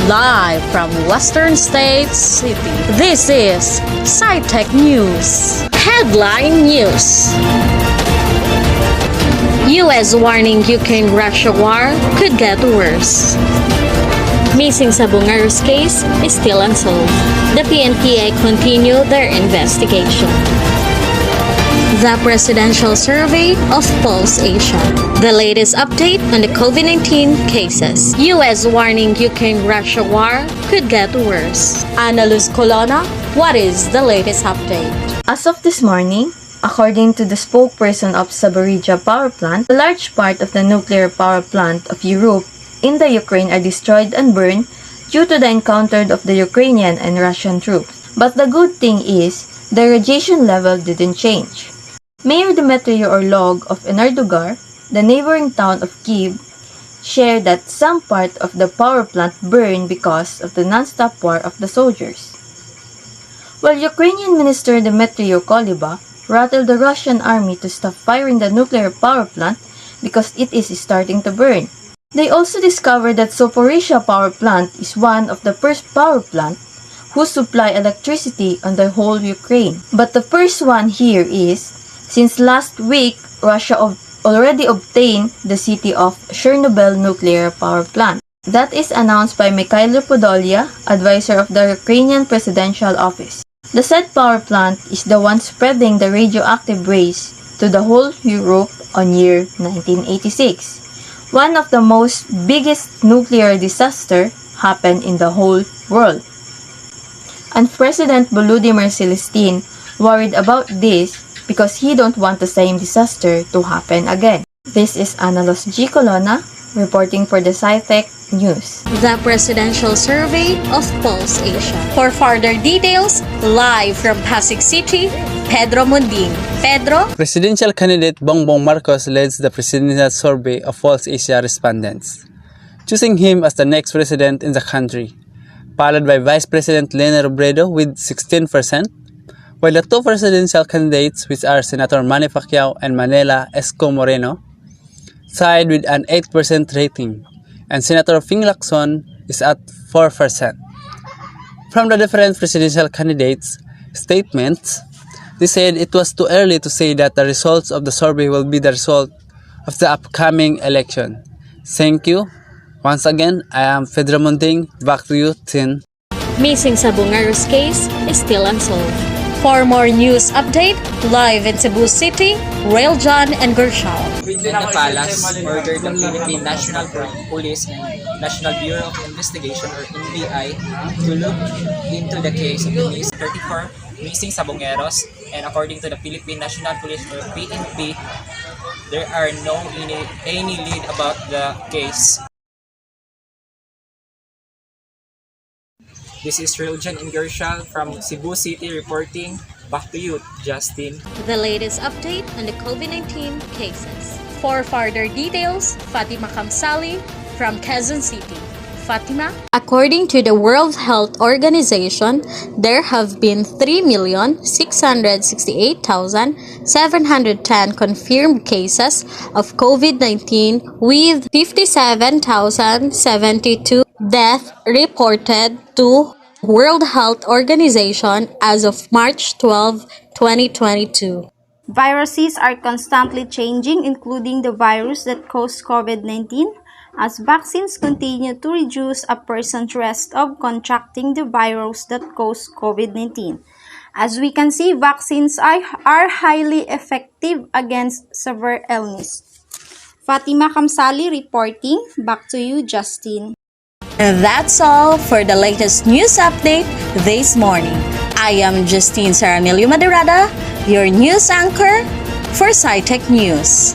Live from Western States City, this is SciTech News. Headline News. U.S. warning Ukraine-Russia war could get worse. Missing sa Bungaros case is still unsolved. The PNPA continue their investigation. The Presidential Survey of Pulse Asia. The latest update on the COVID-19 cases. U.S. warning Ukraine-Russia war could get worse. Ana Luz Colonna, what is the latest update? As of this morning, according to the spokesperson of Zaporizhzhia power plant, a large part of the nuclear power plant of Europe in the Ukraine are destroyed and burned due to the encounter of the Ukrainian and Russian troops. But the good thing is, the radiation level didn't change. Mayor Dmitry Orlov of Enerdogar, the neighboring town of Kyiv, shared that some part of the power plant burned because of the non-stop war of the soldiers. While Ukrainian Minister Dmitry Kuleba rattled the Russian army to stop firing the nuclear power plant because it is starting to burn. They also discovered that Zaporizhzhia power plant is one of the first power plant who supply electricity on the whole Ukraine. But the first one here is, since last week, Russia already obtained the city of Chernobyl nuclear power plant. That is announced by Mikhailo Podolyak, advisor of the Ukrainian Presidential Office. The said power plant is the one spreading the radioactive rays to the whole Europe on year 1986. One of the most biggest nuclear disaster happened in the whole world. And President Volodymyr Zelensky worried about this because he don't want the same disaster to happen again. This is Ana Luz Colonna reporting for the SciTech News. The Presidential Survey of Pulse Asia. For further details, live from Pasig City, Pedro Mundin. Pedro? Presidential candidate Bongbong Marcos leads the Presidential Survey of Pulse Asia respondents, choosing him as the next president in the country, followed by Vice President Lena Robredo with 16%, while the two presidential candidates, which are Senator Manny Pacquiao and Manela Esco Moreno, side with an 8% rating, and Senator Ping Lacson is at 4%. From the different presidential candidates' statements, they said it was too early to say that the results of the survey will be the result of the upcoming election. Thank you. Once again, I am Pedro Munding. Back to you, Tin. Missing sa Bungaros case is still unsolved. For more news update, live in Cebu City, Rail John and Gershal. The Palace ordered the Philippine National Police and National Bureau of Investigation or NBI to look into the case of the 34 missing Sabongeros, and according to the Philippine National Police or PNP, there are no any lead about the case. This is Rail John and Gershal from Cebu City reporting. Back to you, Justin. The latest update on the COVID-19 cases. For further details, Fatima Kamsali from Quezon City. Fatima? According to the World Health Organization, there have been 3,668,710 confirmed cases of COVID-19 with 57,072 deaths reported to World Health Organization as of March 12, 2022. Viruses are constantly changing, including the virus that caused COVID-19, as vaccines continue to reduce a person's risk of contracting the virus that caused COVID-19. As we can see, vaccines are highly effective against severe illness. Fatima Kamsali reporting. Back to you, Justin. And that's all for the latest news update this morning. I am Justine Saramilio Maderada, your news anchor for SciTech News.